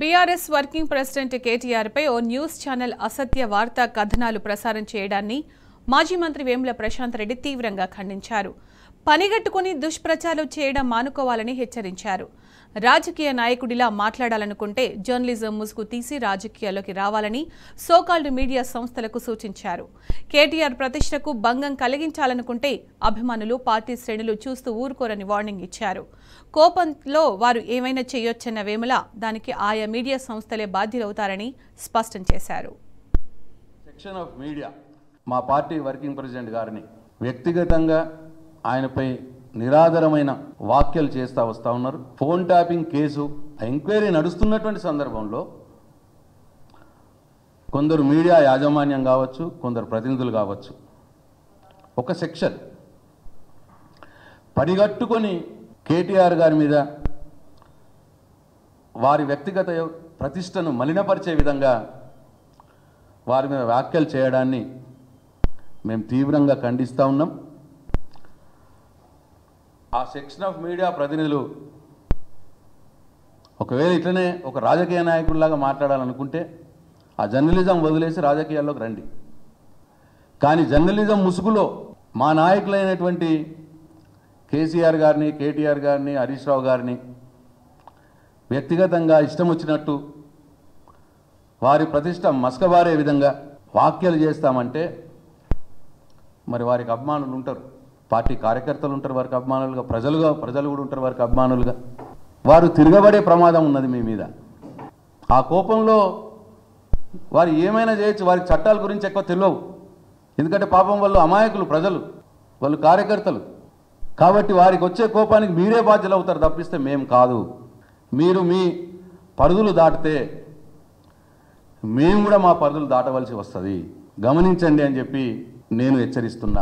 BRS working president కేటీఆర్పై ఓ news channel అసత్య వార్తా కథనాలు ప్రసారం చేయడాన్ని మాజీ మంత్రి వేముల ప్రశాంత్ రెడ్డి తీవ్రంగా ఖండించారు. పనిగట్టుకుని దుష్ప్రచారం చేయడం మానుకోవాలని హెచ్చరించారు. రాజకీయ నాయకుడిలా మాట్లాడాలనుకుంటే జర్నలిజం ముసుగు తీసి రాజకీయాల్లోకి రావాలని సోకాల్డ్ మీడియా సంస్థలకు సూచించారు. కేటీఆర్ ప్రతిష్టకు భంగం కలిగించాలనుకుంటే అభిమానులు, పార్టీ శ్రేణులు చూస్తూ ఊరుకోరని వార్నింగ్ ఇచ్చారు. కోపంలో వారు ఏమైనా చేయొచ్చన్న వేముల దానికి ఆయా మీడియా సంస్థలే బాధ్యులవుతారని స్పష్టం చేశారు. సెక్షన్ ఆఫ్ మీడియా మా పార్టీ వర్కింగ్ ప్రెసిడెంట్ గారిని వ్యక్తిగతంగా ఆయనపై నిరాధారమైన వ్యాఖ్యలు చేస్తూ వస్తూ ఉన్నారు. ఫోన్ ట్యాపింగ్ కేసు ఎంక్వైరీ నడుస్తున్నటువంటి సందర్భంలో కొందరు మీడియా యాజమాన్యం కావచ్చు, కొందరు ప్రతినిధులు కావచ్చు, ఒక సెక్షన్ పనిగట్టుకొని కేటీఆర్ గారి మీద వారి వ్యక్తిగత ప్రతిష్టను మలినపరిచే విధంగా వారి మీద వ్యాఖ్యలు చేయడాన్ని మేము తీవ్రంగా ఖండిస్తూ ఉన్నాం. ఆ సెక్షన్ ఆఫ్ మీడియా ప్రతినిధులు ఒకవేళ ఇట్లనే ఒక రాజకీయ నాయకుడిలాగా మాట్లాడాలనుకుంటే ఆ జర్నలిజం వదిలేసి రాజకీయాల్లోకి రండి. కానీ జర్నలిజం ముసుగులో మా నాయకులైనటువంటి కేసీఆర్ గారిని, కేటీఆర్ గారిని, హరీష్ రావు గారిని వ్యక్తిగతంగా ఇష్టం వచ్చినట్టు వారి ప్రతిష్ట మసకబారే విధంగా వ్యాఖ్యలు చేస్తామంటే మరి వారికి అభిమానులు ఉంటారు, పార్టీ కార్యకర్తలు ఉంటారు వారికి అభిమానులుగా, ప్రజలు కూడా ఉంటారు వారికి అభిమానులుగా. వారు తిరగబడే ప్రమాదం ఉన్నది మీ మీద. ఆ కోపంలో వారు ఏమైనా చేయొచ్చు. వారికి చట్టాల గురించి ఎక్కువ తెలియవు. ఎందుకంటే పాపం వాళ్ళు అమాయకులు, ప్రజలు వాళ్ళు కార్యకర్తలు. కాబట్టి వారికి వచ్చే కోపానికి మీరే బాధ్యులు అవుతారు తప్పిస్తే మేము కాదు. మీరు మీ పరిధులు దాటితే మేము కూడా మా పరిధులు దాటవలసి వస్తుంది, గమనించండి అని చెప్పి నేను హెచ్చరిస్తున్నా.